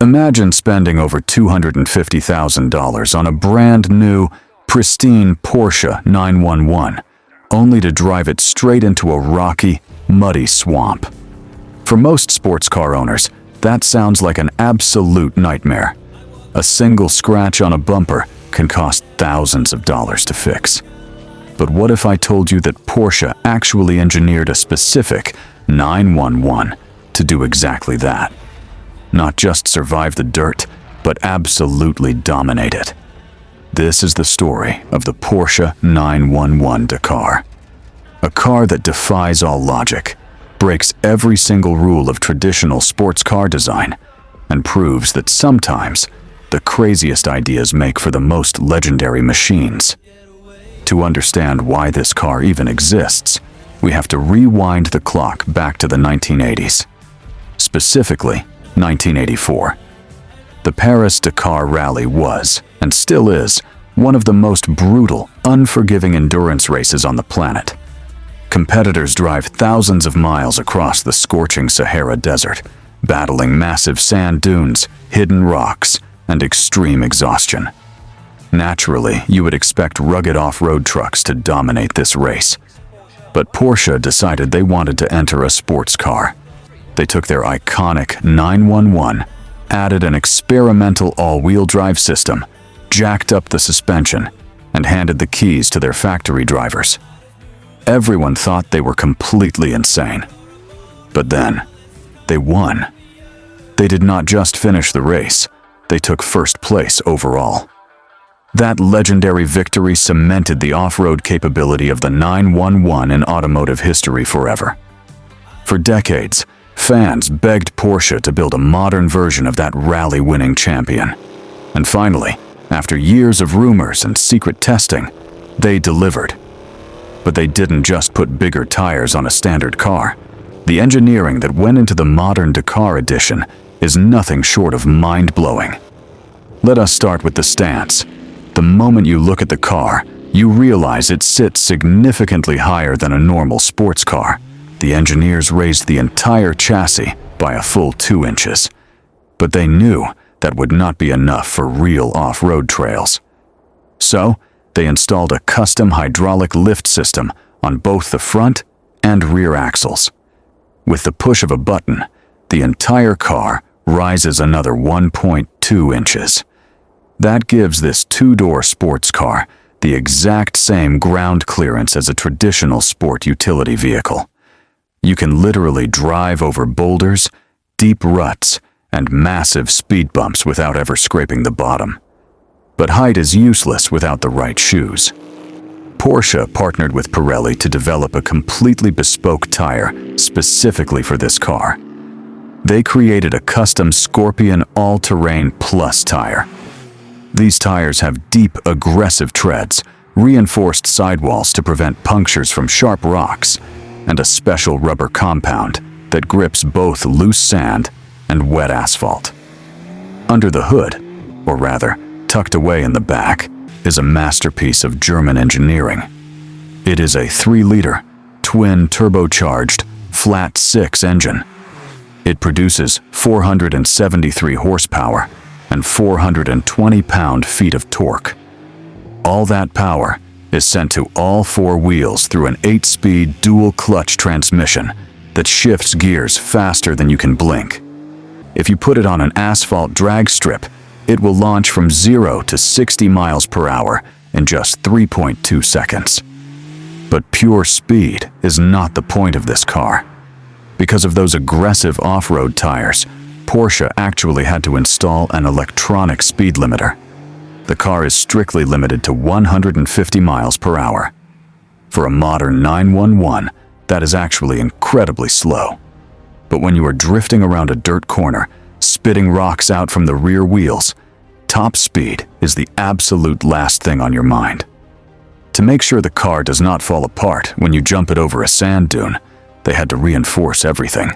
Imagine spending over $250,000 on a brand new, pristine Porsche 911, only to drive it straight into a rocky, muddy swamp. For most sports car owners, that sounds like an absolute nightmare. A single scratch on a bumper can cost thousands of dollars to fix. But what if I told you that Porsche actually engineered a specific 911 to do exactly that? Not just survive the dirt, but absolutely dominate it. This is the story of the Porsche 911 Dakar. A car that defies all logic, breaks every single rule of traditional sports car design, and proves that sometimes the craziest ideas make for the most legendary machines. To understand why this car even exists, we have to rewind the clock back to the 1980s. Specifically, 1984. The Paris-Dakar Rally was, and still is, one of the most brutal, unforgiving endurance races on the planet. Competitors drive thousands of miles across the scorching Sahara Desert, battling massive sand dunes, hidden rocks, and extreme exhaustion. Naturally, you would expect rugged off-road trucks to dominate this race. But Porsche decided they wanted to enter a sports car. They took their iconic 911, added an experimental all-wheel drive system, jacked up the suspension, and handed the keys to their factory drivers. Everyone thought they were completely insane. But then, they won. They did not just finish the race, they took first place overall. That legendary victory cemented the off-road capability of the 911 in automotive history forever. For decades, fans begged Porsche to build a modern version of that rally-winning champion. And finally, after years of rumors and secret testing, they delivered. But they didn't just put bigger tires on a standard car. The engineering that went into the modern Dakar edition is nothing short of mind-blowing. Let us start with the stance. The moment you look at the car, you realize it sits significantly higher than a normal sports car. The engineers raised the entire chassis by a full 2 inches. But they knew that would not be enough for real off-road trails. So, they installed a custom hydraulic lift system on both the front and rear axles. With the push of a button, the entire car rises another 1.2 inches. That gives this 2-door sports car the exact same ground clearance as a traditional sport utility vehicle. You can literally drive over boulders, deep ruts, and massive speed bumps without ever scraping the bottom. But height is useless without the right shoes. Porsche partnered with Pirelli to develop a completely bespoke tire specifically for this car. They created a custom Scorpion All-Terrain Plus tire. These tires have deep, aggressive treads, reinforced sidewalls to prevent punctures from sharp rocks, and a special rubber compound that grips both loose sand and wet asphalt. Under the hood, or rather, tucked away in the back, is a masterpiece of German engineering. It is a 3-liter, twin turbocharged, flat-6 engine. It produces 473 horsepower and 420 pound-feet of torque. All that power is sent to all 4 wheels through an 8-speed dual-clutch transmission that shifts gears faster than you can blink. If you put it on an asphalt drag strip, it will launch from 0 to 60 miles per hour in just 3.2 seconds. But pure speed is not the point of this car. Because of those aggressive off-road tires, Porsche actually had to install an electronic speed limiter. The car is strictly limited to 150 miles per hour. For a modern 911, that is actually incredibly slow. But when you are drifting around a dirt corner, spitting rocks out from the rear wheels, top speed is the absolute last thing on your mind. To make sure the car does not fall apart when you jump it over a sand dune, they had to reinforce everything.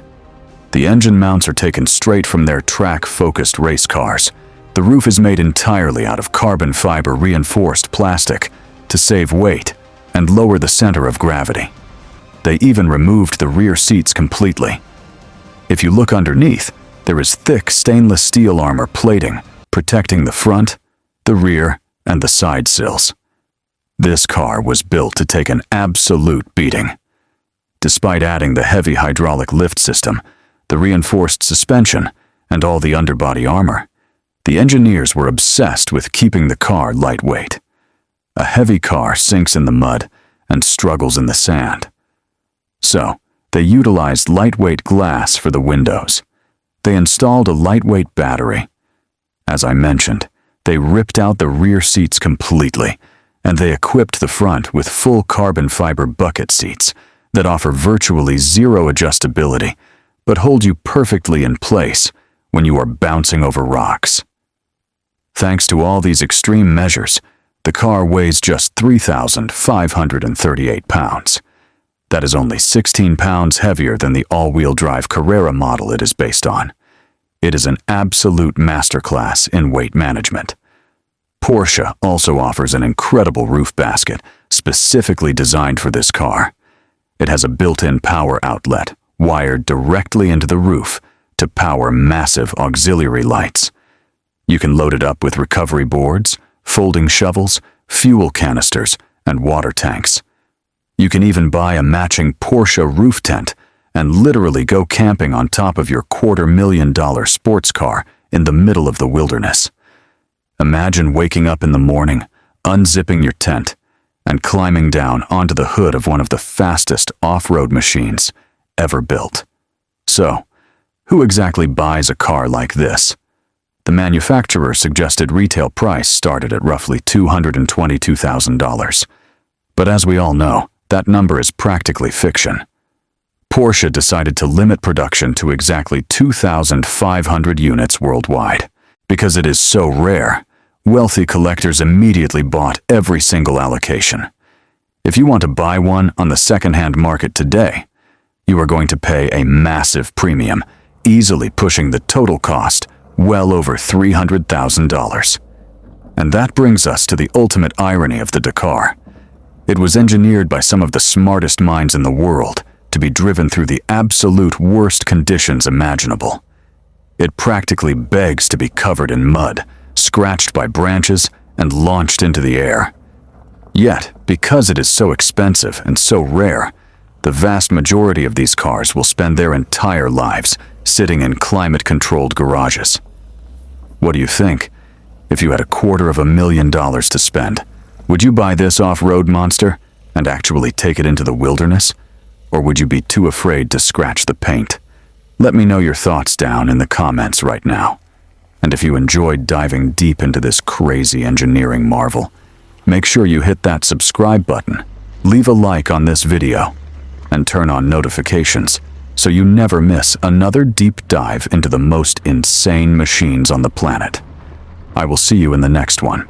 The engine mounts are taken straight from their track-focused race cars. The roof is made entirely out of carbon fiber reinforced plastic to save weight and lower the center of gravity. They even removed the rear seats completely. If you look underneath, There is thick stainless steel armor plating protecting the front, the rear, and the side sills. This car was built to take an absolute beating. Despite adding the heavy hydraulic lift system, the reinforced suspension, and all the underbody armor, the engineers were obsessed with keeping the car lightweight. A heavy car sinks in the mud and struggles in the sand. So, they utilized lightweight glass for the windows. They installed a lightweight battery. As I mentioned, they ripped out the rear seats completely, and they equipped the front with full carbon fiber bucket seats that offer virtually zero adjustability, but hold you perfectly in place when you are bouncing over rocks. Thanks to all these extreme measures, the car weighs just 3,538 pounds. That is only 16 pounds heavier than the all-wheel drive Carrera model it is based on. It is an absolute masterclass in weight management. Porsche also offers an incredible roof basket specifically designed for this car. It has a built-in power outlet wired directly into the roof to power massive auxiliary lights. You can load it up with recovery boards, folding shovels, fuel canisters, and water tanks. You can even buy a matching Porsche roof tent and literally go camping on top of your $250,000 sports car in the middle of the wilderness. Imagine waking up in the morning, unzipping your tent, and climbing down onto the hood of one of the fastest off-road machines ever built. So, who exactly buys a car like this? The manufacturer's suggested retail price started at roughly $222,000. But as we all know, that number is practically fiction. Porsche decided to limit production to exactly 2,500 units worldwide. Because it is so rare, wealthy collectors immediately bought every single allocation. If you want to buy one on the second-hand market today, you are going to pay a massive premium, easily pushing the total cost well over $300,000. And that brings us to the ultimate irony of the Dakar. It was engineered by some of the smartest minds in the world to be driven through the absolute worst conditions imaginable. It practically begs to be covered in mud, scratched by branches, and launched into the air. Yet, because it is so expensive and so rare, the vast majority of these cars will spend their entire lives sitting in climate-controlled garages. What do you think? If you had $250,000 to spend, would you buy this off-road monster and actually take it into the wilderness? Or would you be too afraid to scratch the paint? Let me know your thoughts down in the comments right now. And if you enjoyed diving deep into this crazy engineering marvel, make sure you hit that subscribe button, leave a like on this video, and turn on notifications so you never miss another deep dive into the most insane machines on the planet. I will see you in the next one.